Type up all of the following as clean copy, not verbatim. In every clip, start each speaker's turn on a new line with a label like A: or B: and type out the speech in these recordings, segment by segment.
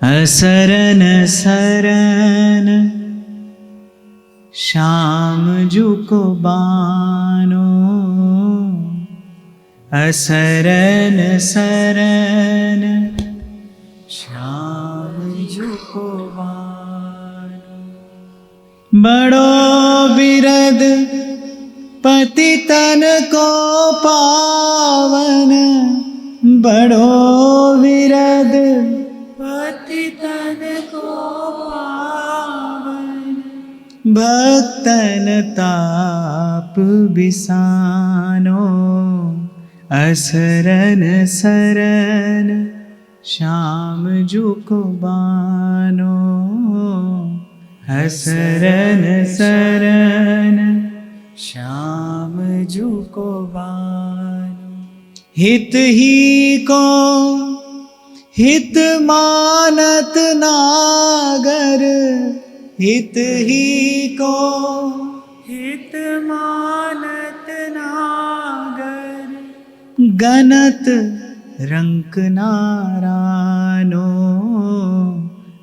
A: असरन सरन श्याम जू को बानो, असरन सरन श्याम जू को बानो। बड़ो बिरद पतितन को पावन, बड़ो विरद पतितन को पावन। भक्तन ताप बिसानो, असरन सरन श्याम जू को बानो, असरन सरन श्याम जू को बानो। हित ही को हित मानत नागर, हित ही को हित मानत नागर। गनत रंक नारानो,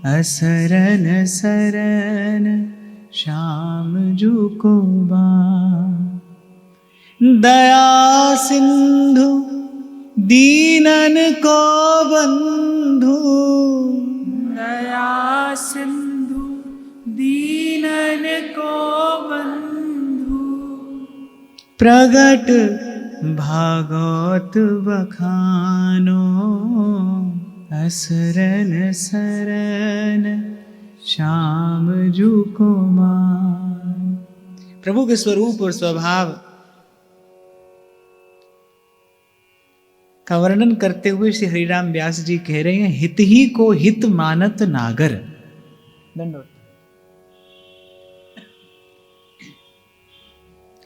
A: असरन सरन श्याम जू को बानो। दया सिंधु दीनन को बंधु, दया सिंधु दीनन को बंधु। प्रगट भागवत बखानो, असरन सरन श्याम जू को मान। प्रभु के स्वरूप और स्वभाव का वर्णन करते हुए श्री हरिराम व्यास जी कह रहे हैं, हित ही को हित मानत नागर। दंडोत।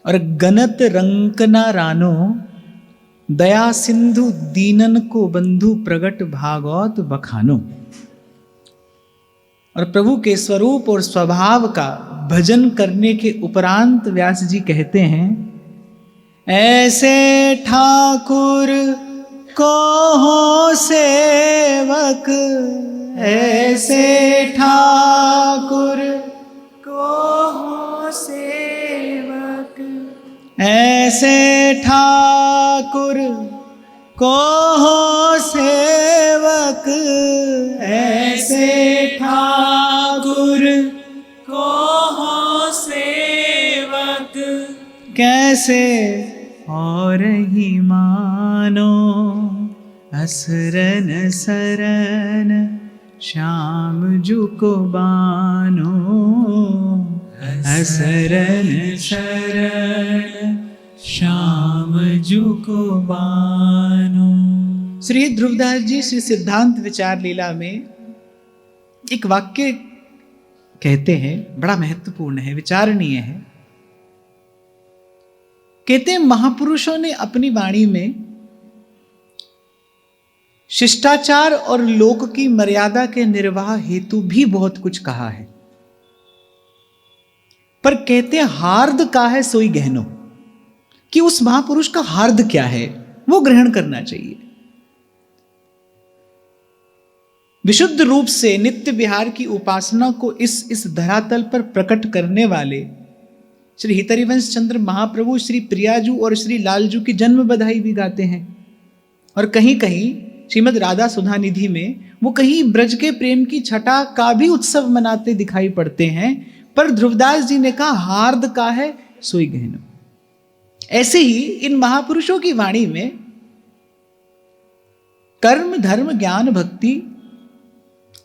A: और गनत रंकना रानो, दया सिंधु दीनन को बंधु। प्रगट भागवत बखानो। और प्रभु के स्वरूप और स्वभाव का भजन करने के उपरांत व्यास जी कहते हैं, ऐसे ठाकुर को हो सेवक, ऐसे ठाकुर को हो सेवक। ऐसे ठाकुर को हो सेवक, ऐसे ठाकुर को हो सेवक। कैसे और ही मानो, असरन सरन श्याम जू को बानो, असरन सरन श्याम जू को बानो। श्री ध्रुवदास जी श्री सिद्धांत विचार लीला में एक वाक्य कहते हैं, बड़ा महत्वपूर्ण है, विचारणीय है। कहते हैं, महापुरुषों ने अपनी वाणी में शिष्टाचार और लोक की मर्यादा के निर्वाह हेतु भी बहुत कुछ कहा है, पर कहते हैं हार्द का है सोई गहनो, कि उस महापुरुष का हार्द क्या है वो ग्रहण करना चाहिए। विशुद्ध रूप से नित्य विहार की उपासना को इस धरातल पर प्रकट करने वाले श्री हितरिवंश चंद्र महाप्रभु श्री प्रियाजू और श्री लालजू की जन्म बधाई भी गाते हैं। और कहीं कहीं श्रीमद् राधा सुधा निधि में वो कहीं ब्रज के प्रेम की छटा का भी उत्सव मनाते दिखाई पड़ते हैं, पर ध्रुवदास जी ने कहा हार्द का है सोई गहनो। ऐसे ही इन महापुरुषों की वाणी में कर्म धर्म ज्ञान भक्ति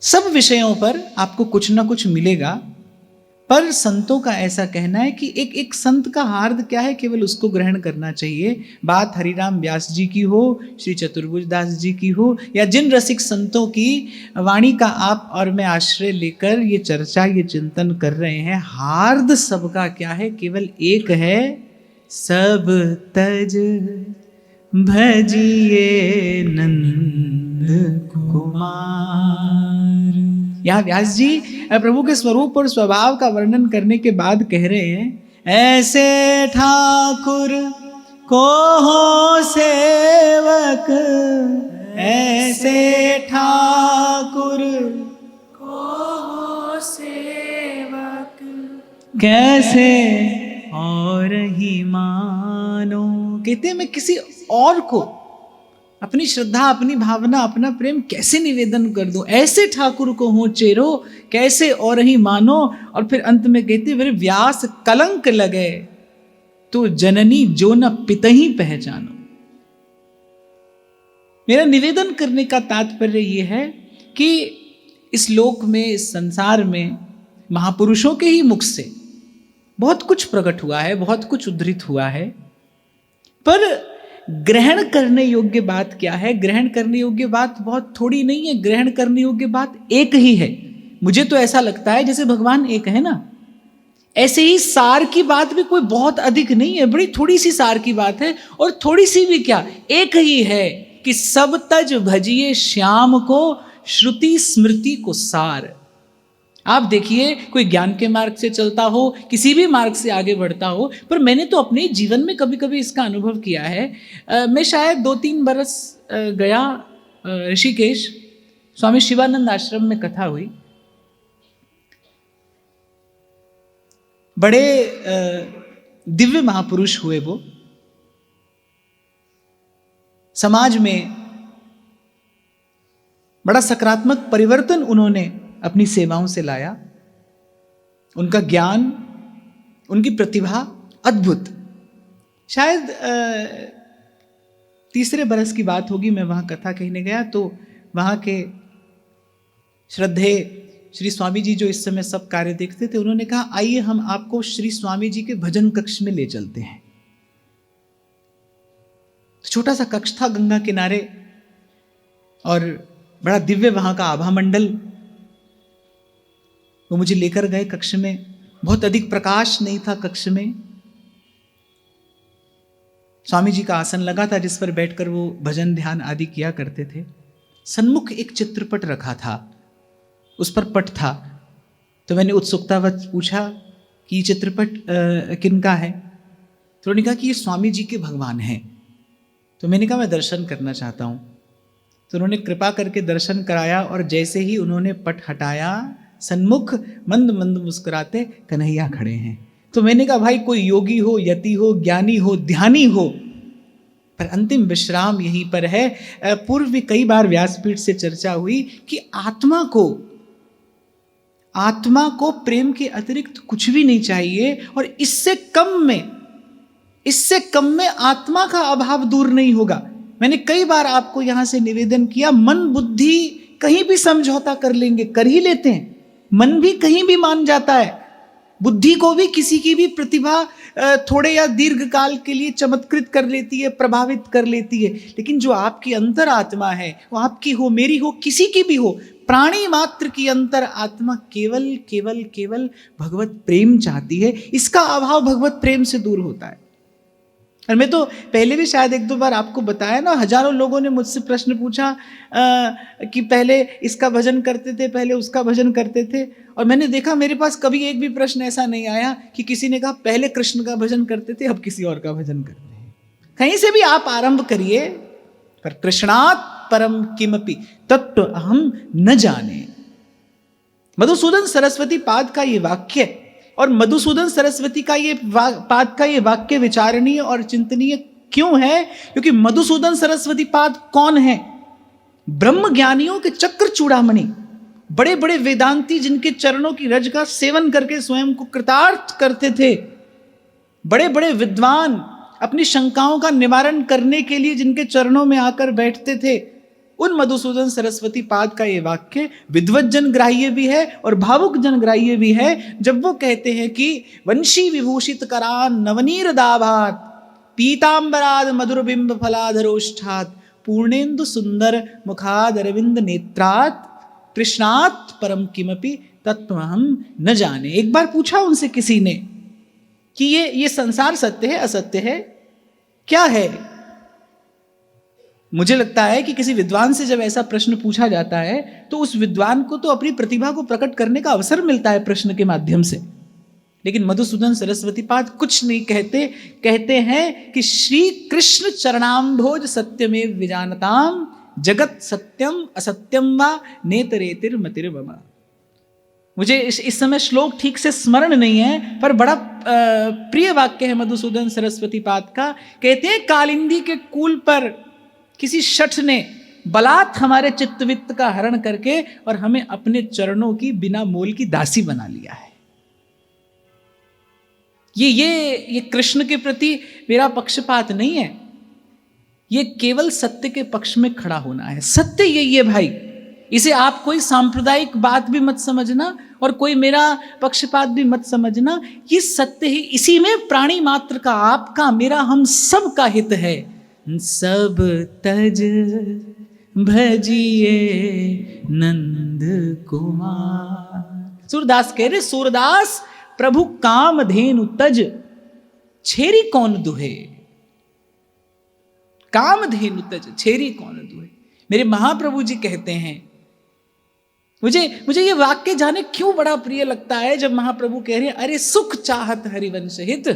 A: सब विषयों पर आपको कुछ ना कुछ मिलेगा, पर संतों का ऐसा कहना है कि एक एक संत का हार्द क्या है केवल उसको ग्रहण करना चाहिए। बात हरिराम व्यास जी की हो, श्री चतुर्भुज दास जी की हो, या जिन रसिक संतों की वाणी का आप और मैं आश्रय लेकर ये चर्चा ये चिंतन कर रहे हैं, हार्द सबका क्या है केवल एक है, सब तज भजिए नंद कुमार। यहाँ व्यास जी प्रभु के स्वरूप और स्वभाव का वर्णन करने के बाद कह रहे हैं, ऐसे ठाकुर को हो सेवक, ऐसे ठाकुर कैसे और ही मानो। कहते हैं मैं किसी और को अपनी श्रद्धा, अपनी भावना, अपना प्रेम कैसे निवेदन कर दूं, ऐसे ठाकुर को हो चेरो कैसे और ही मानो। और फिर अंत में कहते मेरे व्यास कलंक लगे तो जननी जो न पितही पहचानो। मेरा निवेदन करने का तात्पर्य यह है कि इस लोक में, इस संसार में महापुरुषों के ही मुख से बहुत कुछ प्रकट हुआ है, बहुत कुछ उद्धृत हुआ है, पर ग्रहण करने योग्य बात क्या है? ग्रहण करने योग्य बात बहुत थोड़ी नहीं है, ग्रहण करने योग्य बात एक ही है। मुझे तो ऐसा लगता है जैसे भगवान एक है ना, ऐसे ही सार की बात भी कोई बहुत अधिक नहीं है, बड़ी थोड़ी सी सार की बात है। और थोड़ी सी भी क्या, एक ही है कि सब तज भजिए श्याम को, श्रुति स्मृति को सार। आप देखिए कोई ज्ञान के मार्ग से चलता हो, किसी भी मार्ग से आगे बढ़ता हो, पर मैंने तो अपने जीवन में कभी कभी इसका अनुभव किया है। मैं शायद 2-3 बरस गया ऋषिकेश, स्वामी शिवानंद आश्रम में कथा हुई। बड़े दिव्य महापुरुष हुए वो, समाज में बड़ा सकारात्मक परिवर्तन उन्होंने अपनी सेवाओं से लाया। उनका ज्ञान, उनकी प्रतिभा अद्भुत। शायद 3रे बरस की बात होगी, मैं वहाँ कथा कहने गया तो वहाँ के श्रद्धेय श्री स्वामी जी जो इस समय सब कार्य देखते थे, उन्होंने कहा आइए हम आपको श्री स्वामी जी के भजन कक्ष में ले चलते हैं। तो छोटा सा कक्ष था गंगा किनारे और बड़ा दिव्य वहाँ का आभा मंडल। वो मुझे लेकर गए कक्ष में, बहुत अधिक प्रकाश नहीं था कक्ष में। स्वामी जी का आसन लगा था जिस पर बैठकर वो भजन ध्यान आदि किया करते थे। सन्मुख एक चित्रपट रखा था, उस पर पट था। तो मैंने उत्सुकतावश पूछा कि ये चित्रपट किनका है? तो उन्होंने कहा कि ये स्वामी जी के भगवान हैं। तो मैंने कहा मैं दर्शन करना चाहता हूँ। तो उन्होंने कृपा करके दर्शन कराया और जैसे ही उन्होंने पट हटाया, सन्मुख मंद मंद मुस्कुराते कन्हैया खड़े हैं। तो मैंने कहा भाई कोई योगी हो, यति हो, ज्ञानी हो, ध्यानी हो, पर अंतिम विश्राम यहीं पर है। पूर्व भी कई बार व्यासपीठ से चर्चा हुई कि आत्मा को प्रेम के अतिरिक्त कुछ भी नहीं चाहिए, और इससे कम में आत्मा का अभाव दूर नहीं होगा। मैंने कई बार आपको यहां से निवेदन किया, मन बुद्धि कहीं भी समझौता कर लेंगे, कर ही लेते हैं। मन भी कहीं भी मान जाता है, बुद्धि को भी किसी की भी प्रतिभा थोड़े या दीर्घ काल के लिए चमत्कृत कर लेती है, प्रभावित कर लेती है। लेकिन जो आपकी अंतर आत्मा है, वो आपकी हो, मेरी हो, किसी की भी हो, प्राणी मात्र की अंतर आत्मा केवल केवल केवल भगवत प्रेम चाहती है। इसका अभाव भगवत प्रेम से दूर होता है। और मैं तो पहले भी शायद 1-2 बार आपको बताया ना, हजारों लोगों ने मुझसे प्रश्न पूछा कि पहले इसका भजन करते थे, पहले उसका भजन करते थे। और मैंने देखा मेरे पास कभी एक भी प्रश्न ऐसा नहीं आया कि किसी ने कहा पहले कृष्ण का भजन करते थे, अब किसी और का भजन करते हैं। कहीं से भी आप आरंभ करिए, पर कृष्णात् परम किमपि तत्व अहम न जाने। मधुसूदन सरस्वती पाद का ये वाक्य, और मधुसूदन सरस्वती का ये पाद का ये वाक्य विचारणीय और चिंतनीय क्यों है? क्योंकि मधुसूदन सरस्वती पाद कौन है? ब्रह्म ज्ञानियों के चक्र चूड़ामणि, बड़े बड़े वेदांती जिनके चरणों की रज का सेवन करके स्वयं को कृतार्थ करते थे, बड़े बड़े विद्वान अपनी शंकाओं का निवारण करने के लिए जिनके चरणों में आकर बैठते थे, उन मधुसूदन सरस्वती पाद का ये वाक्य विद्वत जन ग्राह्य भी है और भावुक जन ग्राह्य भी है। जब वो कहते हैं कि वंशी विभूषित करान नवनीर दाभात पीतांबराद मधुर बिंब फलाधरोष्ठात पूर्णेन्दु सुंदर मुखाद अरविंद नेत्रात कृष्णात् परम किमपि तत्वहम न जाने। एक बार पूछा उनसे किसी ने कि ये संसार सत्य है, असत्य है, क्या है? मुझे लगता है कि किसी विद्वान से जब ऐसा प्रश्न पूछा जाता है तो उस विद्वान को तो अपनी प्रतिभा को प्रकट करने का अवसर मिलता है प्रश्न के माध्यम से। लेकिन मधुसूदन सरस्वती पाद कुछ नहीं कहते, कहते हैं कि श्री कृष्ण चरणाम्भोज सत्यमेव विजानताम जगत सत्यम असत्यम वा नेतरेतिर मतिर्वमा। मुझे इस समय श्लोक ठीक से स्मरण नहीं है, पर बड़ा प्रिय वाक्य है मधुसूदन सरस्वती पाद का। कहते हैं कालिंदी के कूल पर किसी शठ ने बलात् हमारे चित्तवित्त का हरण करके और हमें अपने चरणों की बिना मोल की दासी बना लिया है। ये कृष्ण के प्रति मेरा पक्षपात नहीं है, ये केवल सत्य के पक्ष में खड़ा होना है। सत्य यही है भाई, इसे आप कोई सांप्रदायिक बात भी मत समझना और कोई मेरा पक्षपात भी मत समझना। ये सत्य ही, इसी में प्राणी मात्र का, आपका, मेरा, हम सब का हित है। सब तज भजिए नंद कुमार। सूरदास कह रहे, सूरदास प्रभु काम धेनु तज छेरी कौन दुहे। काम धेनु तज छेरी कौन दुहे। मेरे महाप्रभु जी कहते हैं, मुझे ये वाक्य जाने क्यों बड़ा प्रिय लगता है, जब महाप्रभु कह रहे हैं अरे सुख चाहत हरिवंश हित।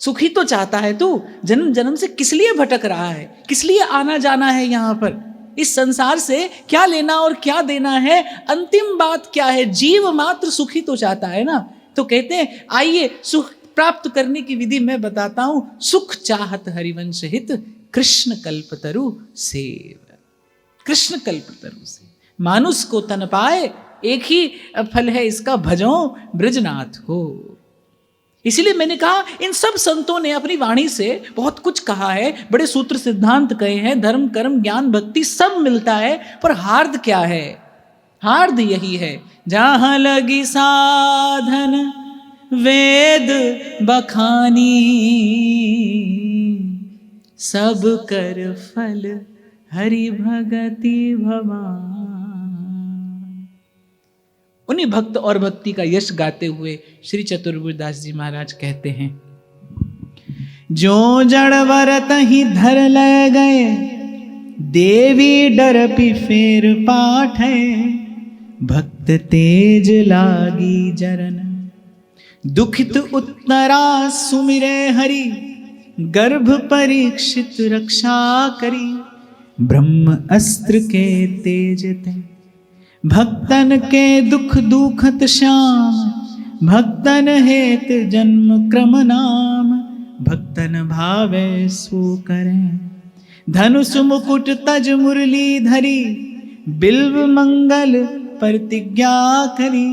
A: सुख ही तो चाहता है तू, जन्म जन्म से किस लिए भटक रहा है, किस लिए आना जाना है यहाँ पर, इस संसार से क्या लेना और क्या देना है, अंतिम बात क्या है, जीव मात्र सुख ही तो चाहता है ना। तो कहते हैं आइए सुख प्राप्त करने की विधि मैं बताता हूं। सुख चाहत हरिवंश हित कृष्ण कल्पतरु सेव। कृष्ण कल्पतरु से मानुष को तन पाए, एक ही फल है इसका, भजो ब्रजनाथ हो। इसीलिए मैंने कहा इन सब संतों ने अपनी वाणी से बहुत कुछ कहा है, बड़े सूत्र सिद्धांत कहे हैं, धर्म कर्म ज्ञान भक्ति सब मिलता है, पर हार्द क्या है? हार्द यही है, जहां लगी साधन वेद बखानी, सब कर फल हरि भगति भवान। उन्हीं भक्त और भक्ति का यश गाते हुए श्री चतुर्भुजदास जी महाराज कहते हैं, जो जड़ वरत ही धर ले गए, देवी डर पी फेर पाठ है, भक्त तेज लागी जरन, दुखित उत्तरा सुमिरे हरि, गर्भ परीक्षित रक्षा करी, ब्रह्म अस्त्र के तेज ते, भक्तन के दुख दुखत श्याम, भक्तन हेत जन्म क्रम नाम, भक्तन भावे सो करें, धनुष मुकुट तज मुरली धरी, बिल्व मंगल प्रतिज्ञा करी,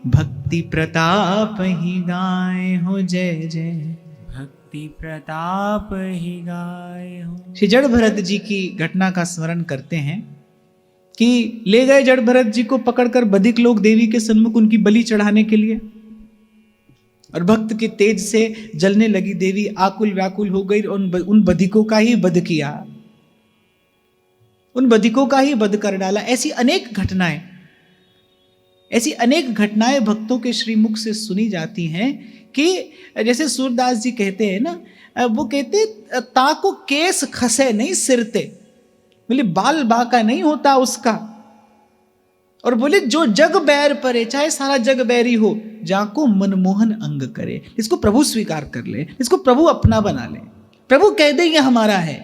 A: भक्ति प्रताप ही गाए हो जय जय, भक्ति प्रताप ही गाए हो। श्री जड़ भरत जी की घटना का स्मरण करते हैं कि ले गए जड़ भरत जी को पकड़कर बधिक लोग देवी के सन्मुख उनकी बलि चढ़ाने के लिए, और भक्त के तेज से जलने लगी देवी आकुल व्याकुल हो गई, उन बधिकों का ही वध किया, उन बधिकों का ही वध कर डाला। ऐसी अनेक घटनाएं भक्तों के श्रीमुख से सुनी जाती हैं कि जैसे सूरदास जी कहते हैं ना, वो कहते ताको केस खसे नहीं सिरते, बोले बाल बाका नहीं होता उसका, और बोले जो जग बैर परे, चाहे सारा जग बैरी हो, जाको मनमोहन अंग करे, इसको प्रभु स्वीकार कर ले, इसको प्रभु अपना बना ले, प्रभु कह दे ये हमारा है।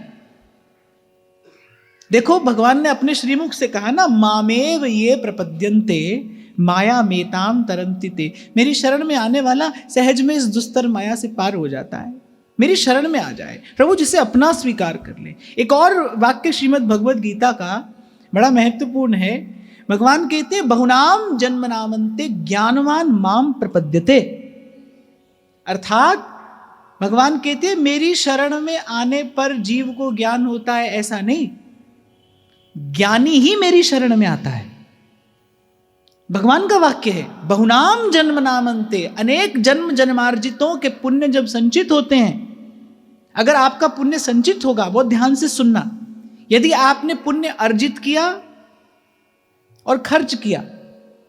A: देखो भगवान ने अपने श्रीमुख से कहा ना, मामेव ये प्रपद्यन्ते माया मेताम तरंति ते, मेरी शरण में आने वाला सहज में इस दुस्तर माया से पार हो जाता है, मेरी शरण में आ जाए, प्रभु जिसे अपना स्वीकार कर ले। एक और वाक्य श्रीमद् भगवद गीता का बड़ा महत्वपूर्ण है, भगवान कहते हैं बहुनाम जन्म नामंते ज्ञानवान माम प्रपद्यते, अर्थात भगवान कहते हैं मेरी शरण में आने पर जीव को ज्ञान होता है, ऐसा नहीं, ज्ञानी ही मेरी शरण में आता है। भगवान का वाक्य है, बहुनाम जन्म नामंते, अनेक जन्म जन्मार्जितों के पुण्य जब संचित होते हैं, अगर आपका पुण्य संचित होगा, बहुत ध्यान से सुनना, यदि आपने पुण्य अर्जित किया और खर्च किया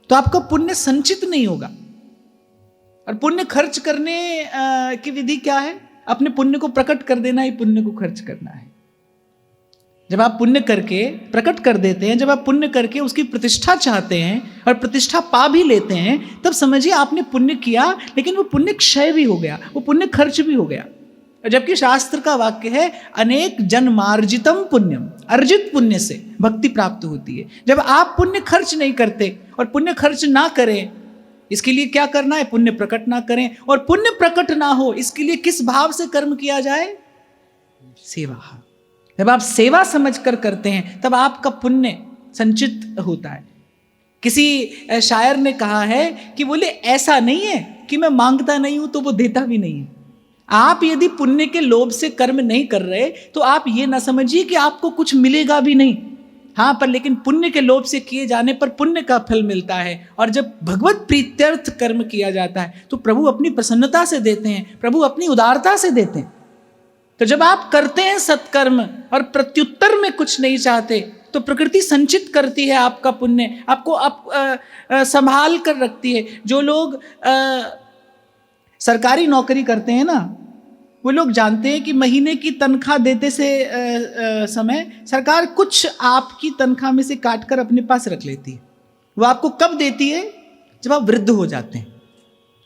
A: तो आपका पुण्य संचित नहीं होगा। और पुण्य खर्च करने की विधि क्या है? अपने पुण्य को प्रकट कर देना ही पुण्य को खर्च करना है। जब आप पुण्य करके प्रकट कर देते हैं, जब आप पुण्य करके उसकी प्रतिष्ठा चाहते हैं और प्रतिष्ठा पा भी लेते हैं, तब समझिए आपने पुण्य किया, लेकिन वो पुण्य क्षय भी हो गया, वो पुण्य खर्च भी हो गया। जबकि शास्त्र का वाक्य है अनेक जन्मार्जितम पुण्यम, अर्जित पुण्य से भक्ति प्राप्त होती है। जब आप पुण्य खर्च नहीं करते और पुण्य खर्च ना करें इसके लिए क्या करना है? पुण्य प्रकट ना करें, और पुण्य प्रकट ना हो इसके लिए किस भाव से कर्म किया जाए? सेवा। जब आप सेवा समझकर करते हैं तब आपका पुण्य संचित होता है। किसी शायर ने कहा है कि बोले ऐसा नहीं है कि मैं मांगता नहीं हूं तो वो देता भी नहीं है। आप यदि पुण्य के लोभ से कर्म नहीं कर रहे तो आप ये ना समझिए कि आपको कुछ मिलेगा भी नहीं। हाँ, पर लेकिन पुण्य के लोभ से किए जाने पर पुण्य का फल मिलता है, और जब भगवत प्रीत्यर्थ कर्म किया जाता है तो प्रभु अपनी प्रसन्नता से देते हैं, प्रभु अपनी उदारता से देते हैं। तो जब आप करते हैं सत्कर्म और प्रत्युत्तर में कुछ नहीं चाहते तो प्रकृति संचित करती है आपका पुण्य, आपको संभाल कर रखती है। जो लोग सरकारी नौकरी करते हैं ना, वो लोग जानते हैं कि महीने की तनख्वाह देते से समय सरकार कुछ आपकी तनख्वाह में से काट कर अपने पास रख लेती है। वो आपको कब देती है? जब आप वृद्ध हो जाते हैं,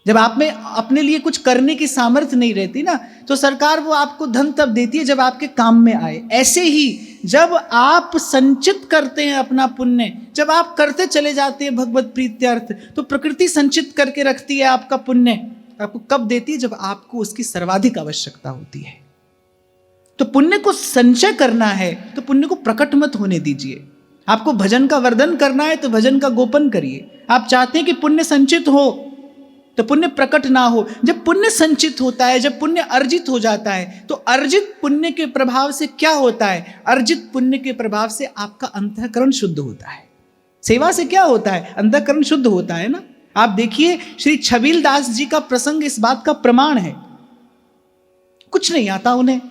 A: जब आप में अपने लिए कुछ करने की सामर्थ्य नहीं रहती ना, तो सरकार वो आपको धन तब देती है जब आपके काम में आए। ऐसे ही जब आप संचित करते हैं अपना पुण्य, जब आप करते चले जाते हैं भगवत प्रीत्यर्थ, तो प्रकृति संचित करके रखती है आपका पुण्य। आपको कब देती है? जब आपको उसकी सर्वाधिक आवश्यकता होती है। तो पुण्य को संचय करना है तो पुण्य को प्रकट मत होने दीजिए। आपको भजन का वर्धन करना है तो भजन का गोपन करिए। आप चाहते हैं कि पुण्य संचित हो तो पुण्य प्रकट ना हो। जब पुण्य संचित होता है, जब पुण्य अर्जित हो जाता है, तो अर्जित पुण्य के प्रभाव से क्या होता है? अर्जित पुण्य के प्रभाव से आपका अंतःकरण शुद्ध होता है। सेवा से क्या होता है? अंतःकरण शुद्ध होता है ना। आप देखिए श्री छबील दास जी का प्रसंग इस बात का प्रमाण है। कुछ नहीं आता उन्हें,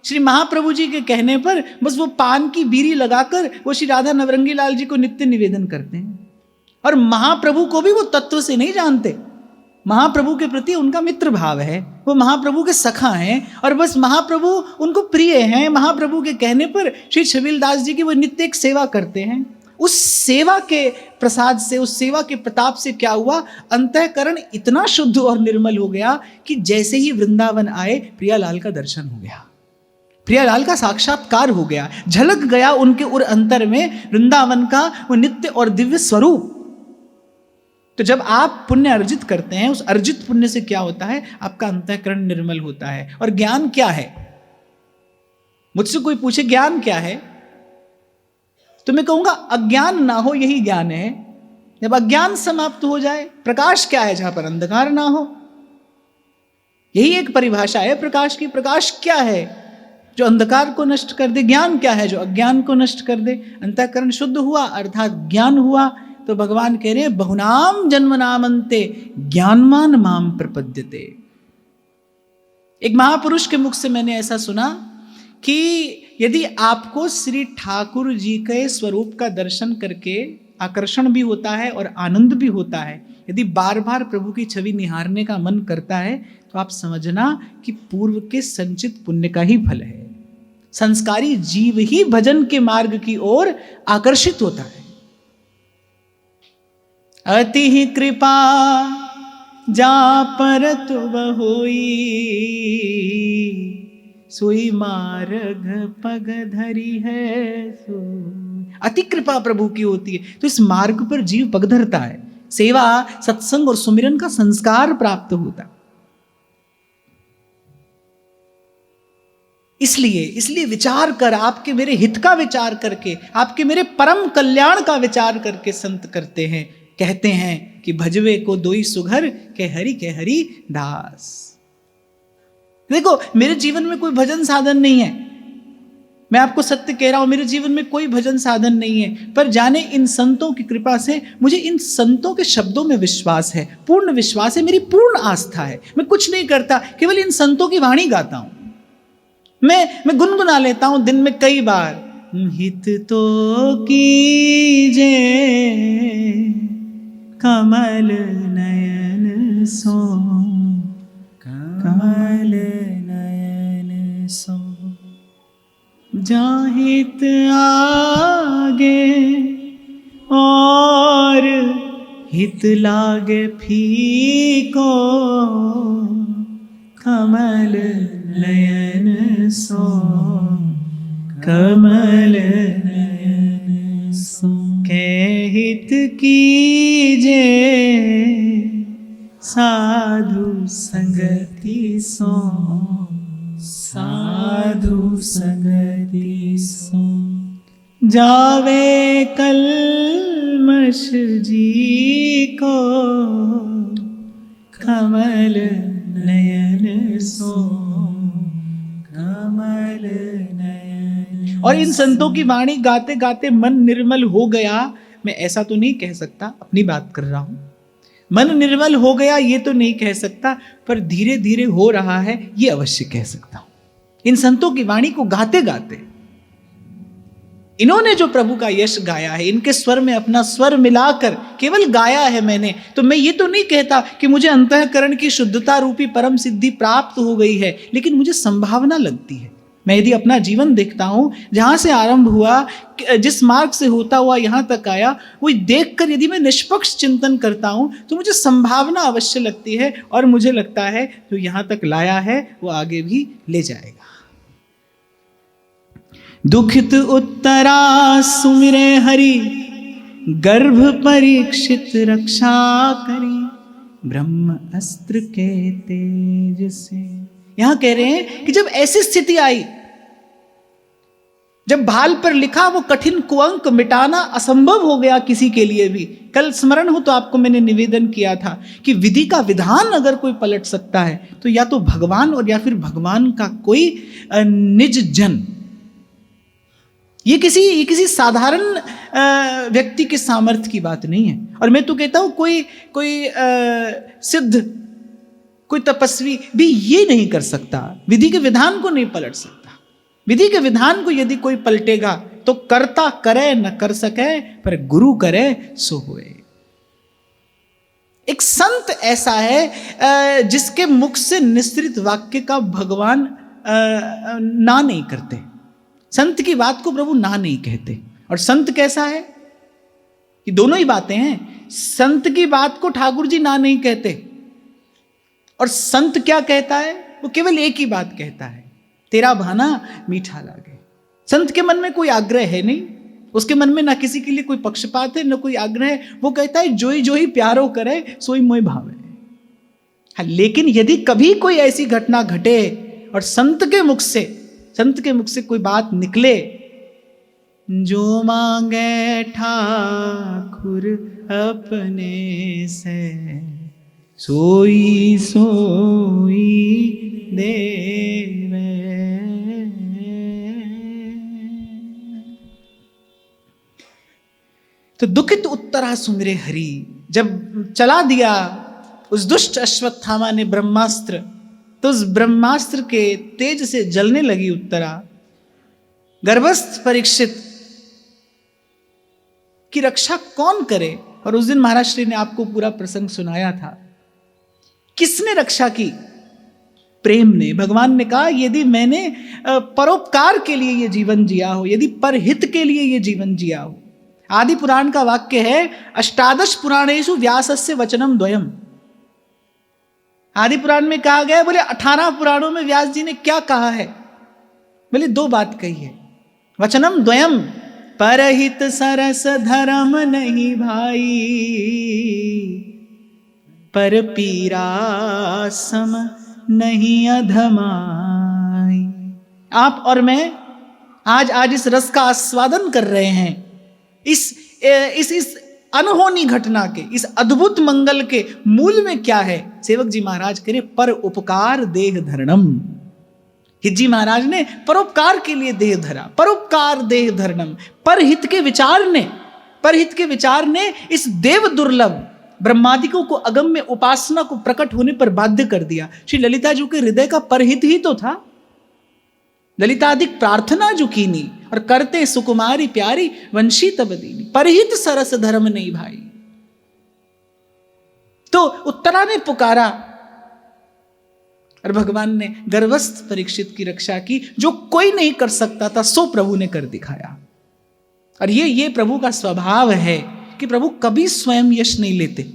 A: श्री महाप्रभु जी के कहने पर बस वो पान की बीड़ी लगाकर वो श्री राधा नवरंगी लाल जी को नित्य निवेदन करते हैं, और महाप्रभु को भी वो तत्व से नहीं जानते। महाप्रभु के प्रति उनका मित्र भाव है, वो महाप्रभु के सखा हैं, और बस महाप्रभु उनको प्रिय हैं। महाप्रभु के कहने पर श्री छबील दास जी की वो नित्य एक सेवा करते हैं। उस सेवा के प्रसाद से, उस सेवा के प्रताप से क्या हुआ? अंतःकरण इतना शुद्ध और निर्मल हो गया कि जैसे ही वृंदावन आए प्रियालाल का दर्शन हो गया, प्रियालाल का साक्षात्कार हो गया, झलक गया उनके उर अंतर में वृंदावन का वो नित्य और दिव्य स्वरूप। तो जब आप पुण्य अर्जित करते हैं, उस अर्जित पुण्य से क्या होता है? आपका अंतःकरण निर्मल होता है। और ज्ञान क्या है? मुझसे कोई पूछे ज्ञान क्या है, तो मैं कहूंगा अज्ञान ना हो, यही ज्ञान है। जब अज्ञान समाप्त हो जाए, प्रकाश क्या है? जहां पर अंधकार ना हो, यही एक परिभाषा है प्रकाश की। प्रकाश क्या है? जो अंधकार को नष्ट कर दे। ज्ञान क्या है? जो अज्ञान को नष्ट कर दे। अंतःकरण शुद्ध हुआ अर्थात ज्ञान हुआ, तो भगवान कह रहे हैं बहुनाम जन्मनामन्ते ज्ञानवान माम प्रपद्यते। एक महापुरुष के मुख से मैंने ऐसा सुना कि यदि आपको श्री ठाकुर जी के स्वरूप का दर्शन करके आकर्षण भी होता है और आनंद भी होता है, यदि बार बार प्रभु की छवि निहारने का मन करता है, तो आप समझना कि पूर्व के संचित पुण्य का ही फल है। संस्कारी जीव ही भजन के मार्ग की ओर आकर्षित होता है। अति ही कृपा जा पर तुम होई, सोई मार्ग पग धरी है सो। अति कृपा प्रभु की होती है तो इस मार्ग पर जीव पग धरता है। सेवा, सत्संग और सुमिरन का संस्कार प्राप्त होता है। इसलिए विचार कर, आपके मेरे हित का विचार करके, आपके मेरे परम कल्याण का विचार करके संत करते हैं, कहते हैं कि भजवे को दोई सुघर के हरि दास। देखो, मेरे जीवन में कोई भजन साधन नहीं है, मैं आपको सत्य कह रहा हूं, मेरे जीवन में कोई भजन साधन नहीं है, पर जाने इन संतों की कृपा से मुझे इन संतों के शब्दों में विश्वास है, पूर्ण विश्वास है, मेरी पूर्ण आस्था है। मैं कुछ नहीं करता, केवल इन संतों की वाणी गाता हूं। मैं गुनगुना लेता हूं दिन में कई बार, हित तो कीजे कमल नयन सो, कमल नयन सो, जाहित आगे और हित लागे फीको, कमल नयन सो, कमल नयन सो। के हित कीजे साधु संगति सो, साधु संगति सो, जावे कल्मष जी को, कमल नयन सो, कमल नयन। और इन संतों की वाणी गाते गाते मन निर्मल हो गया, मैं ऐसा तो नहीं कह सकता, अपनी बात कर रहा हूं। मन निर्मल हो गया ये तो नहीं कह सकता, पर धीरे धीरे हो रहा है ये अवश्य कह सकता हूं। इन संतों की वाणी को गाते गाते इन्होंने जो प्रभु का यश गाया है, इनके स्वर में अपना स्वर मिलाकर केवल गाया है मैंने, तो मैं ये तो नहीं कहता कि मुझे अंतःकरण की शुद्धता रूपी परम सिद्धि प्राप्त हो गई है, लेकिन मुझे संभावना लगती है। मैं यदि अपना जीवन देखता हूं, जहां से आरंभ हुआ, जिस मार्ग से होता हुआ यहां तक आया, वो देखकर यदि मैं निष्पक्ष चिंतन करता हूं तो मुझे संभावना अवश्य लगती है, और मुझे लगता है जो यहां तक लाया है वो आगे भी ले जाएगा। दुखित उत्तरा सुमिरे हरि, गर्भ परीक्षित रक्षा करी, ब्रह्म अस्त्र के तेज से। यहां कह रहे हैं कि जब ऐसी स्थिति आई, जब भाल पर लिखा वो कठिन कुअंक मिटाना असंभव हो गया किसी के लिए भी। कल स्मरण हो तो आपको मैंने निवेदन किया था कि विधि का विधान अगर कोई पलट सकता है तो या तो भगवान और या फिर भगवान का कोई निज जन। ये किसी साधारण व्यक्ति के सामर्थ्य की बात नहीं है। और मैं तो कहता हूं कोई सिद्ध, कोई तपस्वी भी ये नहीं कर सकता, विधि के विधान को नहीं पलट सकता। विधि के विधान को यदि कोई पलटेगा तो कर्ता करे न कर सके, पर गुरु करे सो होए। एक संत ऐसा है जिसके मुख से निश्रित वाक्य का भगवान ना नहीं करते। संत की बात को प्रभु ना नहीं कहते। और संत कैसा है, ये दोनों ही बातें हैं। संत की बात को ठाकुर जी ना नहीं कहते, और संत क्या कहता है, वो केवल एक ही बात कहता है, तेरा भाना मीठा लागे। संत के मन में कोई आग्रह है नहीं, उसके मन में ना किसी के लिए कोई पक्षपात है, ना कोई आग्रह है। वो कहता है जो ही प्यारो करे सोई मोय भावे। हाँ, लेकिन यदि कभी कोई ऐसी घटना घटे और संत के मुख से कोई बात निकले, जो मांगे ठाकुर अपने से, सोई देवे। तो दुखित उत्तरा सुमिरे हरि, जब चला दिया उस दुष्ट अश्वत्थामा ने ब्रह्मास्त्र, तो उस ब्रह्मास्त्र के तेज से जलने लगी उत्तरा। गर्भस्थ परीक्षित की रक्षा कौन करे? और उस दिन महाराज श्री ने आपको पूरा प्रसंग सुनाया था। किसने रक्षा की? प्रेम ने। भगवान ने कहा यदि मैंने परोपकार के लिए ये जीवन जिया हो, यदि परहित के लिए ये जीवन जिया हो। आदि पुराण का वाक्य है, अष्टादश पुराणेषु व्यासस्य वचनम द्वयम। आदि पुराण में कहा गया, बोले 18 पुराणों में व्यास जी ने क्या कहा है? बोले 2 बात कही है। वचनम द्वयम, परहित सरस धर्म नहीं भाई, पर पीरा सम नहीं अधमाई। आप और मैं आज इस रस का आस्वादन कर रहे हैं, इस अनहोनी घटना के, इस अद्भुत मंगल के मूल में क्या है? सेवक जी महाराज करे पर उपकार देह धरणम। हिज्जी महाराज ने परोपकार के लिए देह धरा, परोपकार देह धरणम। परहित के विचार ने इस देव दुर्लभ ब्रह्मादिकों को अगम्य उपासना को प्रकट होने पर बाध्य कर दिया। श्री ललिता जी के हृदय का परहित ही तो था। ललितादिक प्रार्थना जो कीनी, और करते सुकुमारी प्यारी वंशी तब दीनी, परहित सरस धर्म नहीं भाई। तो उत्तरा ने पुकारा और भगवान ने गर्भस्थ परीक्षित की रक्षा की। जो कोई नहीं कर सकता था सो प्रभु ने कर दिखाया। और ये प्रभु का स्वभाव है कि प्रभु कभी स्वयं यश नहीं लेते।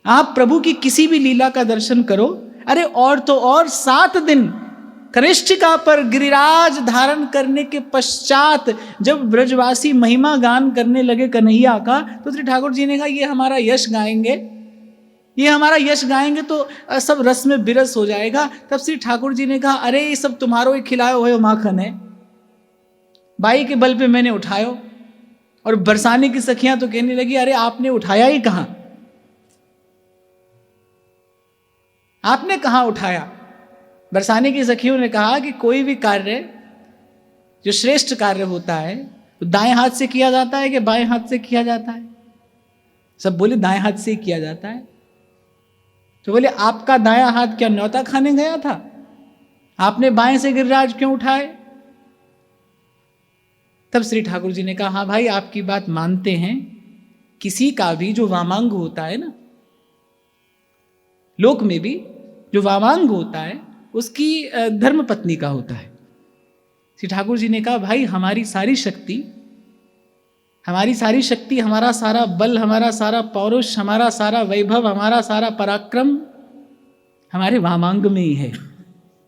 A: आप प्रभु की किसी भी लीला का दर्शन करो, अरे और तो और 7 दिन कनिष्ठिका पर गिरिराज धारण करने के पश्चात जब ब्रजवासी महिमा गान करने लगे कन्हैया का, तो श्री ठाकुर जी ने कहा ये हमारा यश गाएंगे। ये हमारा यश गाएंगे तो सब रस में बिरस हो जाएगा। तब श्री ठाकुर जी ने कहा, अरे ये सब तुम्हारो ही खिलायो हुए माखन है, बाई के बल पे मैंने उठायो। और बरसाने की सखियां तो कहने लगी, अरे आपने उठाया ही कहां, आपने कहां उठाया। बरसाने की सखियों ने कहा कि कोई भी कार्य जो श्रेष्ठ कार्य होता है तो दाएं हाथ से किया जाता है कि बाएं हाथ से किया जाता है। सब बोले दाएं हाथ से ही किया जाता है। तो बोले आपका दायां हाथ क्या न्योता खाने गया था, आपने बाएं से गिरिराज क्यों उठाए। तब श्री ठाकुर जी ने कहा, हाँ भाई आपकी बात मानते हैं, किसी का भी जो वामांग होता है ना, लोक में भी जो वामांग होता है उसकी धर्म पत्नी का होता है। श्री ठाकुर जी ने कहा, भाई हमारी सारी शक्ति, हमारा सारा बल, हमारा सारा पौरुष, हमारा सारा वैभव, हमारा सारा पराक्रम हमारे वामांग में ही है।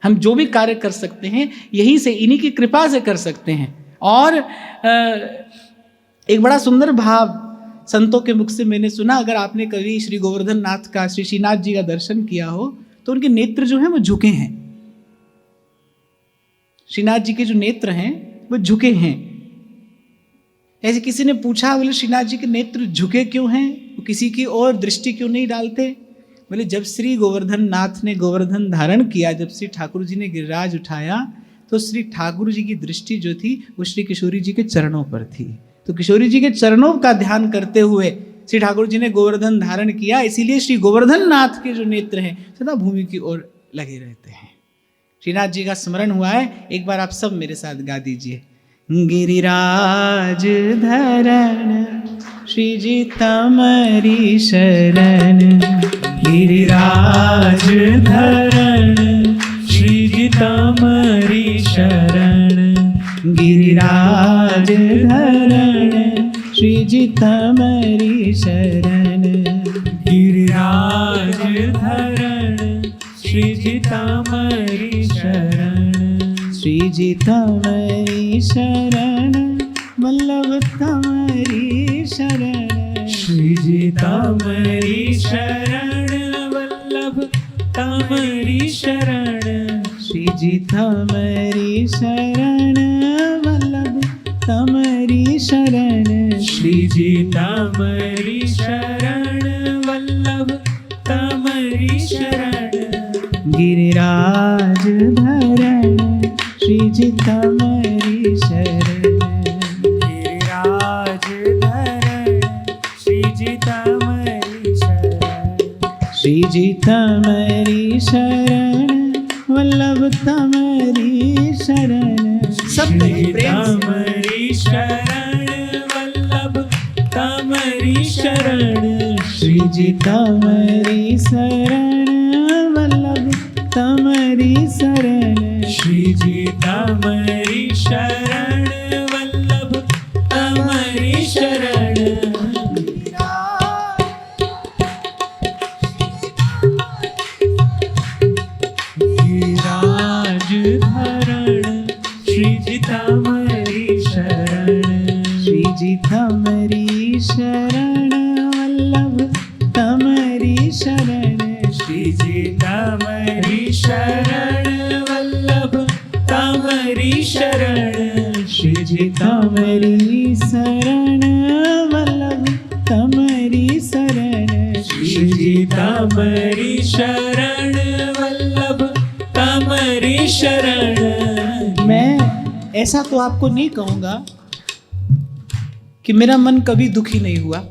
A: हम जो भी कार्य कर सकते हैं यहीं से, इन्हीं की कृपा से कर सकते हैं। और एक बड़ा सुंदर भाव संतों के मुख से मैंने सुना, अगर आपने कभी श्री गोवर्धन नाथ का, श्री श्रीनाथ जी का दर्शन किया हो तो उनके नेत्र जो हैं वो झुके हैं। श्रीनाथ जी के जो नेत्र हैं वो झुके हैं। ऐसे किसी ने पूछा, बोले श्रीनाथ जी के नेत्र झुके क्यों हैं, वो किसी की और दृष्टि क्यों नहीं डालते। बोले जब श्री गोवर्धन नाथ ने गोवर्धन धारण किया, जब श्री ठाकुर जी ने गिरिराज उठाया, तो श्री ठाकुर जी की दृष्टि जो थी वो श्री किशोरी जी के चरणों पर थी। तो किशोरी जी के चरणों का ध्यान करते हुए श्री ठाकुर जी ने गोवर्धन धारण किया। इसीलिए श्री गोवर्धन नाथ के जो नेत्र हैं सदा भूमि की ओर लगे रहते हैं। श्रीनाथ जी का स्मरण हुआ है, एक बार आप सब मेरे साथ गा दीजिए। गिरिराज धरण श्री जी तमरी शरण, गिरिराज धरण श्री जी तमरी शरण, गिरिराज धरण श्री जी तमरी शरण, गिरिराज धरण श्री जी तमरी शरण, श्री जी तमरी शरण वल्लभ तमरी शरण, श्री जी तमरी शरण वल्लभ तमरी शरण, श्री जी तमरी शरण वल्लभ तमरी शरण, श्री जी तमरी शरण वल्लभ तमरी शरण, गिरिराज धरण श्री जी तमरी शरण, गिरिराज धरण श्री जी तमरी शरण, श्री जी तमरी शरण वल्लभ तमरी शरण। सब तमरी शरण वल्लभ तमरी शरण, श्री जी तमरी शरण वल्लभ तमरी शरण, श्री जी तमरी शरण वल्लभ तमरी शरण, गिरिराज धरण श्री जी तमरी शरण, श्री जी तमरी शरण वल्लभ तमरी शरण, श्री जी तमरी शरण वल्लभ तमरी शरण, श्री जी तमरी शरण वल्लभ तमरी शरण, श्री जी तमरी शरण वल्लभ तमरी शरण। मैं ऐसा तो आपको नहीं कहूंगा कि मेरा मन कभी दुखी नहीं हुआ,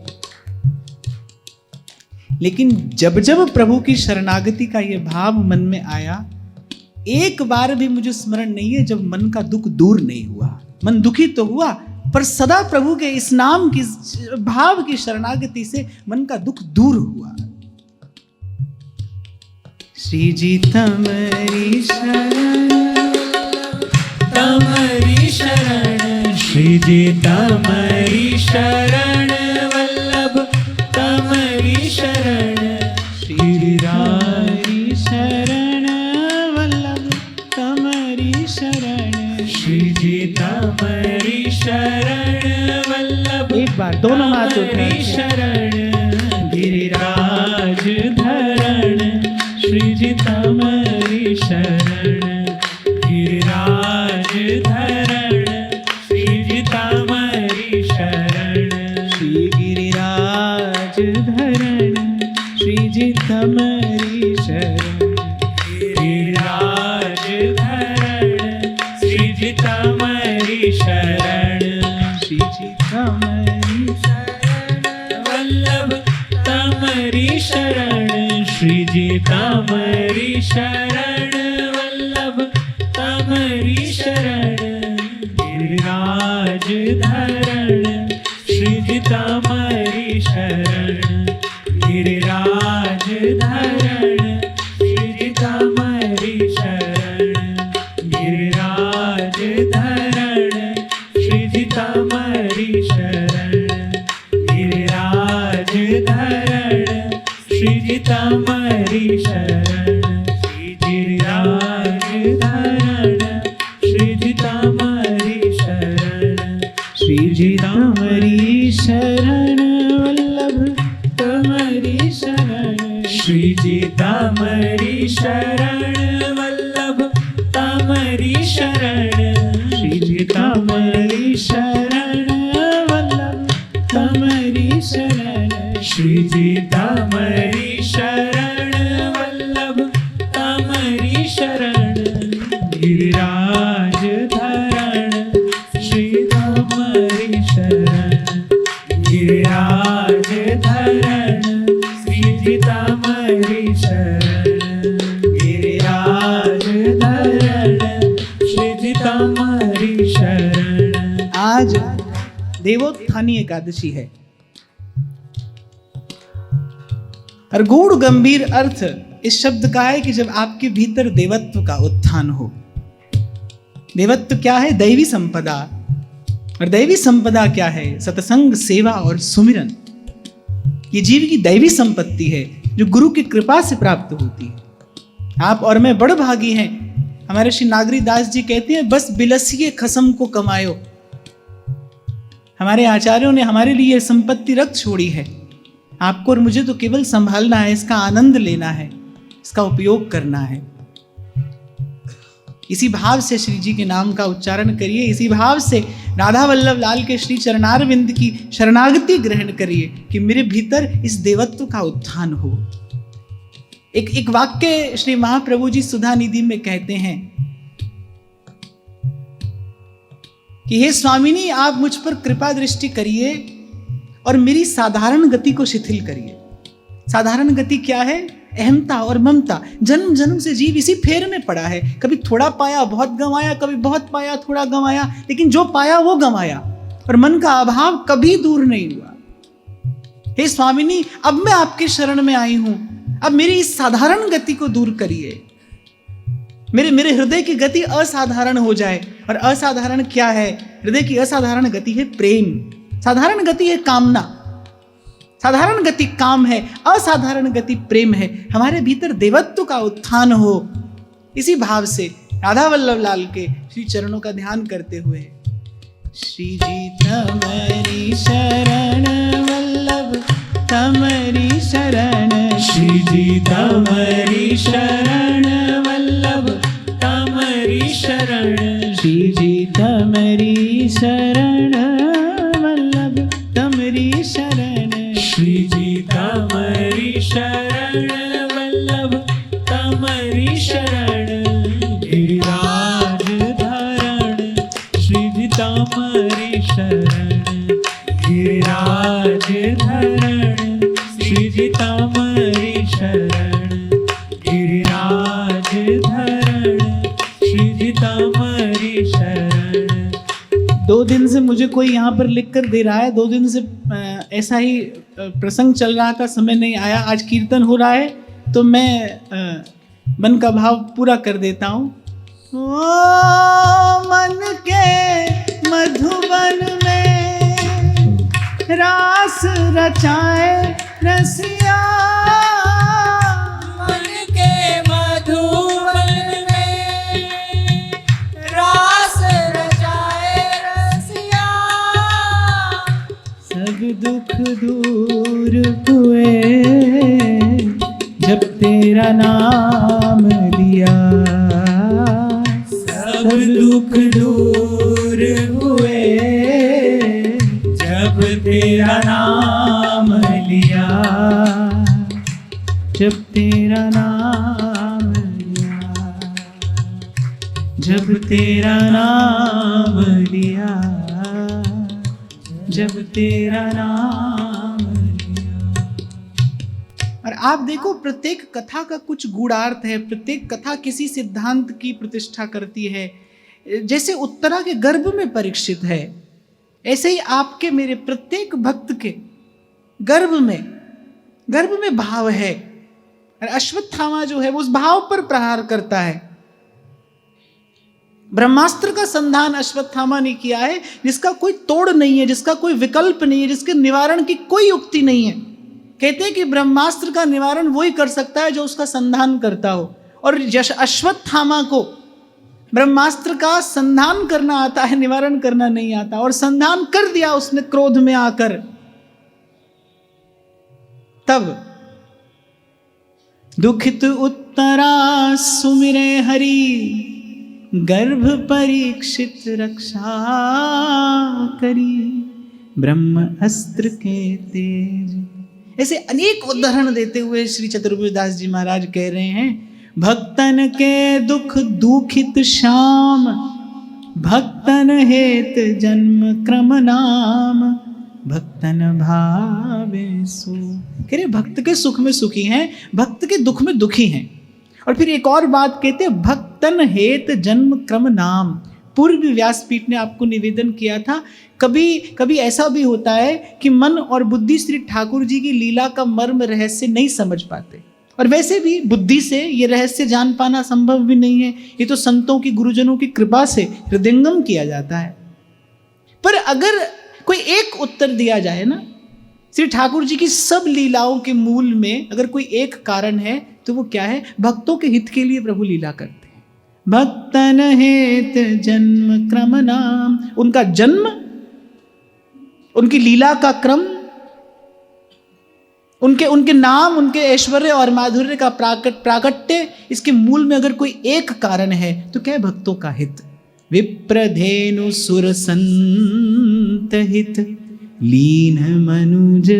A: लेकिन जब जब प्रभु की शरणागति का यह भाव मन में आया, एक बार भी मुझे स्मरण नहीं है जब मन का दुख दूर नहीं हुआ। मन दुखी तो हुआ, पर सदा प्रभु के इस नाम की भाव की शरणागति से मन का दुख दूर हुआ। श्री जी तमरी शरण तमरी शरण, श्री जी तमरी शरण वल्लभ तमरी शरण, श्री रारी शरण वल्लभ तमरी शरण, श्री जी तमरी शरण वल्लभ। एक बार दोनों हाथ उठाएं। शरण गिरिराज धरण
B: जी तमरी शरण गिरिराज धरण श्री जी तमरी शरण
A: श्री गिरिराज धरण श्री जी तमरी शरण
B: गिरिराज धरण श्री जी तमरी शरण
A: श्री जी तमरी
B: वल्लभ तमरी शरण श्री जी तमरी शरण वल्लभ तमरी शरण गिरिराज धरण श्री जी तमरी शरण गिरिराज धरण श्री जी तमरी शरण गिरिराज धरण श्री जी तमरी शरण गिरिराज धरण श्री जी तमरी शरण गिरिराज धरण श्री जी तमरी शरण
A: श्री जी तमरी शरण वल्लभ तमरी शरण
B: श्री जी तमरी शरण वल्लभ तमरी शरण
A: श्री जी तमरी शरण वल्लभ तमरी शरण
B: श्री जी तमरी शरण वल्लभ तमरी शरण गिरिराज धरण श्री तमरी शरण गिरिराज धरण श्री जी तमरी शरण गिरिराज धरण श्री जी तमरी शरण।
A: आज देवोत्थानी एकादशी है और गूढ़ गंभीर अर्थ इस शब्द का है कि जब आपके भीतर देवत्व का उत्थान हो। देवत्व क्या है? दैवी संपदा। और दैवी संपदा क्या है? सत्संग, सेवा और सुमिरन। ये जीव की दैवी संपत्ति है जो गुरु की कृपा से प्राप्त होती है। आप और मैं बड़ भागी हैं। हमारे श्री नागरी दास जी कहते हैं, बस बिलसिए खसम को कमायो। हमारे आचार्यों ने हमारे लिए यह संपत्ति रख छोड़ी है। आपको और मुझे तो केवल संभालना है, इसका आनंद लेना है, इसका उपयोग करना है। इसी भाव से श्री जी के नाम का उच्चारण करिए, इसी भाव से राधा वल्लभ लाल के श्री चरणारविंद की शरणागति ग्रहण करिए कि मेरे भीतर इस देवत्व का उत्थान हो। एक वाक्य श्री महाप्रभु जी सुधा निधि में कहते हैं कि हे स्वामिनी, आप मुझ पर कृपा दृष्टि करिए और मेरी साधारण गति को शिथिल करिए। साधारण गति क्या है? अहमता और ममता। जन्म जन्म से जीव इसी फेर में पड़ा है। कभी थोड़ा पाया बहुत गंवाया, कभी बहुत पाया थोड़ा गंवाया, लेकिन जो पाया वो गंवाया और मन का अभाव कभी दूर नहीं हुआ। हे स्वामिनी, अब मैं आपके शरण में आई हूं, अब मेरी इस साधारण गति को दूर करिए। मेरे हृदय की गति असाधारण हो जाए। और असाधारण क्या है? हृदय की असाधारण गति है प्रेम। साधारण गति है कामना, साधारण गति काम है, असाधारण गति प्रेम है। हमारे भीतर देवत्व का उत्थान हो। इसी भाव से राधा वल्लभ लाल के श्री चरणों का ध्यान करते हुए, श्री जी तमरी शरण वल्लभ तमरी शरण,
B: श्री जी तमरी शरण वल्लभ तमरी शरण,
A: श्री जी तमरी शरण वल्लभ तमरी शरण,
B: श्री जी तमरी शरण वल्लभ तमरी शरण, गिरिराज धरण श्री जी तमरी शरण, गिरिराज धरण श्री जी तमरी शरण, गिरिराज धरण श्री जी तमरी शरण।
A: 2 दिन से मुझे कोई यहाँ पर लिख कर दे रहा है, 2 दिन से ऐसा ही प्रसंग चल रहा था, समय नहीं आया। आज कीर्तन हो रहा है तो मैं मन का भाव पूरा कर देता हूँ। ओ मन के मधुबन में रास रचाए रसिया,
B: मन के मधुबन में रास रचाए रसिया,
A: सब दुख दूर हुए जब तेरा नाम लिया
B: सब दुख दूर हुए, जब तेरा नाम लिया,
A: जब तेरा नाम लिया, जब तेरा नाम लिया, जब तेरा नाम लिया। और आप देखो प्रत्येक कथा का कुछ गूढ़ार्थ है, प्रत्येक कथा किसी सिद्धांत की प्रतिष्ठा करती है। जैसे उत्तरा के गर्भ में परीक्षित है, ऐसे ही आपके मेरे प्रत्येक भक्त के गर्भ में भाव है। और अश्वत्थामा जो है वो उस भाव पर प्रहार करता है। ब्रह्मास्त्र का संधान अश्वत्थामा ने किया है, जिसका कोई तोड़ नहीं है, जिसका कोई विकल्प नहीं है, जिसके निवारण की कोई युक्ति नहीं है। कहते हैं कि ब्रह्मास्त्र का निवारण वही कर सकता है जो उसका संधान करता हो, और अश्वत्थामा को ब्रह्मास्त्र का संधान करना आता है, निवारण करना नहीं आता, और संधान कर दिया उसने क्रोध में आकर। तब दुखित उत्तरा सुमिरे हरि, गर्भ परीक्षित रक्षा करी, ब्रह्म अस्त्र के तेज। ऐसे अनेक उदाहरण देते हुए श्री चतुर्भुजदास जी महाराज कह रहे हैं, भक्तन के दुख दुखित श्याम, भक्तन हेत जन्म क्रम नाम, भक्तन भावे सो। कह रहे भक्त के सुख में सुखी हैं, भक्त के दुख में दुखी हैं। और फिर एक और बात कहते हैं, भक्तन हेत जन्म क्रम नाम। पूर्व व्यासपीठ ने आपको निवेदन किया था, कभी कभी ऐसा भी होता है कि मन और बुद्धि श्री ठाकुर जी की लीला का मर्म रहस्य नहीं समझ पाते, और वैसे भी बुद्धि से ये रहस्य जान पाना संभव भी नहीं है, ये तो संतों की गुरुजनों की कृपा से हृदयंगम किया जाता है। पर अगर कोई एक उत्तर दिया जाए ना, श्री ठाकुर जी की सब लीलाओं के मूल में अगर कोई एक कारण है तो वो क्या है? भक्तों के हित के लिए प्रभु लीला करते हैं। भक्तन हेत जन्म क्रम नाम, उनका जन्म, उनकी लीला का क्रम, उनके नाम, उनके ऐश्वर्य और माधुर्य का प्राकट्य, इसके मूल में अगर कोई एक कारण है तो क्या है? भक्तों का हित। विप्रधेनु सुर संत हित, लीन मनुज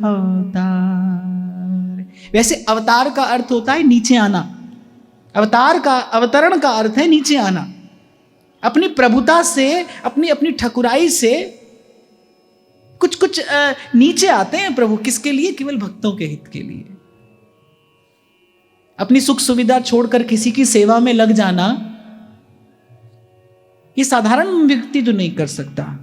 A: अवतार। वैसे अवतार का अर्थ होता है नीचे आना, अवतरण का अर्थ है नीचे आना। अपनी प्रभुता से, अपनी ठकुराई से कुछ नीचे आते हैं प्रभु। किसके लिए? केवल भक्तों के हित के लिए। अपनी सुख सुविधा छोड़कर किसी की सेवा में लग जाना, ये साधारण व्यक्ति तो नहीं कर सकता।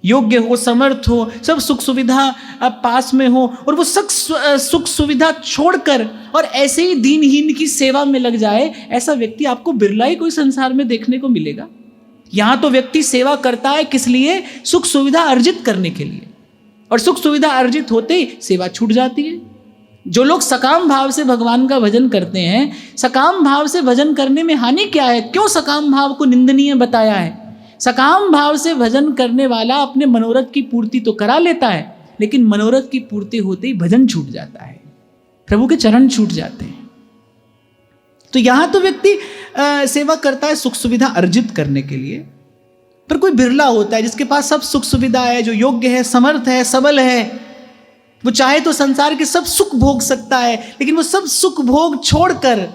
A: योग्य हो, समर्थ हो, सब सुख सुविधा पास में हो, और वो सुख सुविधा छोड़कर और ऐसे ही दीनहीन की सेवा में लग जाए, ऐसा व्यक्ति आपको बिरला ही कोई संसार में देखने को मिलेगा। यहां तो व्यक्ति सेवा करता है किस लिए? सुख सुविधा अर्जित करने के लिए, और सुख सुविधा अर्जित होते ही सेवा छूट जाती है। जो लोग सकाम भाव से भगवान का भजन करते हैं, सकाम भाव से भजन करने में हानि क्या है? क्यों सकाम भाव को निंदनीय बताया है? सकाम भाव से भजन करने वाला अपने मनोरथ की पूर्ति तो करा लेता है, लेकिन मनोरथ की पूर्ति होते ही भजन छूट जाता है, प्रभु के चरण छूट जाते हैं। तो यहां तो व्यक्ति सेवा करता है सुख सुविधा अर्जित करने के लिए, पर कोई बिरला होता है जिसके पास सब सुख सुविधा है, जो योग्य है, समर्थ है, सबल है। वो चाहे तो संसार के सब सुख भोग सकता है, लेकिन वो सब सुख भोग छोड़कर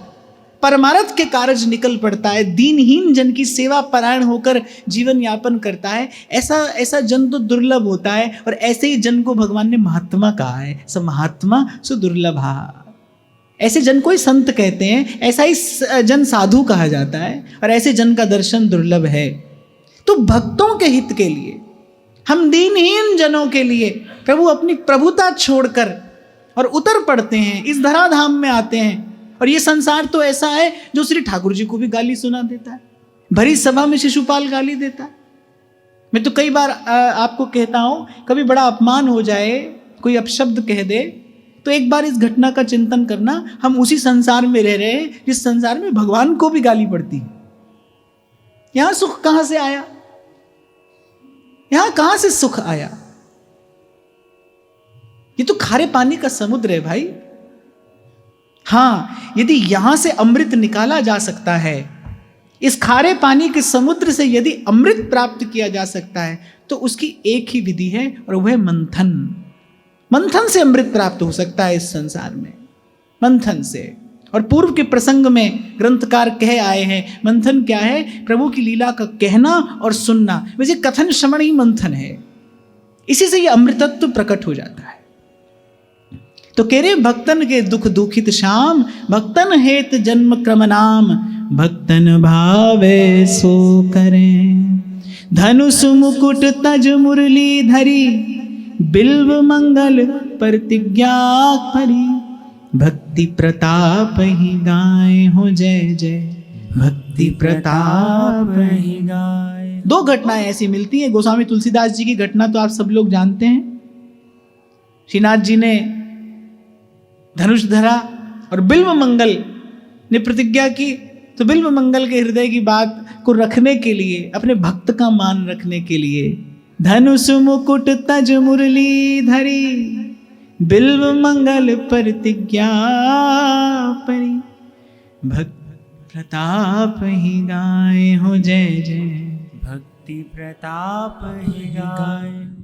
A: परमार्थ के कार्य निकल पड़ता है, दीनहीन जन की सेवा परायण होकर जीवन यापन करता है। ऐसा जन तो दुर्लभ होता है, और ऐसे ही जन को भगवान ने महात्मा कहा है। स महात्मा सु दुर्लभा। ऐसे जन को ही संत कहते हैं, ऐसा ही जन साधु कहा जाता है, और ऐसे जन का दर्शन दुर्लभ है। तो भक्तों के हित के लिए, हम दीनहीन जनों के लिए प्रभु अपनी प्रभुता छोड़कर और उतर पड़ते हैं, इस धराधाम में आते हैं। और ये संसार तो ऐसा है जो श्री ठाकुर जी को भी गाली सुना देता है, भरी सभा में शिशुपाल गाली देता है। मैं तो कई बार आपको कहता हूं, कभी बड़ा अपमान हो जाए, कोई अपशब्द कह दे, तो एक बार इस घटना का चिंतन करना, हम उसी संसार में रह रहे हैं जिस संसार में भगवान को भी गाली पड़ती है। यहां सुख कहां से आया? यहां कहां से सुख आया? ये तो खारे पानी का समुद्र है भाई। हाँ, यदि यहां से अमृत निकाला जा सकता है, इस खारे पानी के समुद्र से यदि अमृत प्राप्त किया जा सकता है, तो उसकी एक ही विधि है और वह है मंथन। मंथन से अमृत प्राप्त हो सकता है इस संसार में, मंथन से। और पूर्व के प्रसंग में ग्रंथकार कह आए हैं, मंथन क्या है? प्रभु की लीला का कहना और सुनना। वैसे कथन श्रवण ही मंथन है, इसी से यह अमृतत्व प्रकट हो जाता है। तो कह रहे भक्तन के दुख दुखित श्याम, भक्तन हेत जन्म क्रम नाम, भक्तन भावे सो करें। धनुष मुकुट तज मुरली धरी, बिल्व मंगल प्रतिज्ञा करी। भक्ति प्रताप ही गाए हो जय जय, भक्ति प्रताप ही गाए। दो घटनाएं ऐसी मिलती हैं। गोस्वामी तुलसीदास जी की घटना तो आप सब लोग जानते हैं। श्रीनाथ जी ने धनुष धरा और बिल्व मंगल ने प्रतिज्ञा की, तो बिल्व मंगल के हृदय की बात को रखने के लिए, अपने भक्त का मान रखने के लिए, धनुष मुकुट तज मुरली धरी, बिल्व मंगल प्रतिज्ञा परी। भक्त प्रताप ही गाए हो जय जय, भक्ति प्रताप ही गाए।